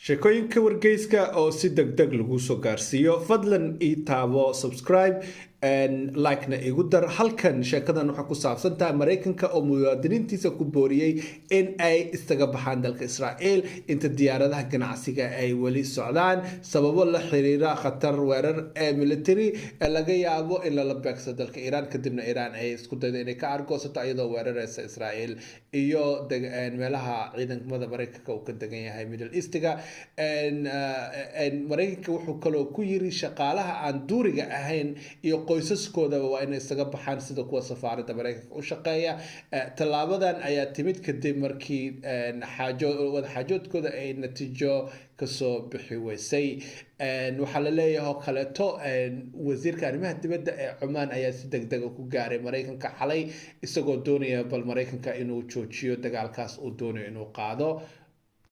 sheekooyinka wargeyska oo si degdeg lagu soo gaarsiiyo fadlan ii taabo subscribe like-na igu dar halkan sheekadan waxay ku saabsan tahay Mareykanka oo muwaadiniintiisa ku booriyay in ay istaga baxaan dalka Israa'iil inta diyaaradaha ganacsiga ay wali socdaan sababo la xiriira khatar weerar military laga yaabo in la beegsado dalka Iran kadibna Iran ay isku daydo inay ka argoosato iyadoo weeraraysa Israa'iil iyo meelaha ciidamada Mareykanka uu ka degan yahay Middle East-ga Mareykanka wuxuu kaloo ku yiri shaqaalaha aan duuriga ahayn iyo qoysaskooda waa inay isaga baxaan sida kuwa safaaradda Mareykanka u shaqeeya talaabadan ayaa timid kadib markii wada xaajoodkooda ay natiijo kasoo bixi weysay waxaa la leeyahay kaleeto wasiirka arrimaha dibadda ee Oman ayaa si degdeg ah ku gaaray Mareykanka xalay isagoo doonaya bal Mareykanka inuu joojiyo dagaalkaas uu doonayo inuu qaado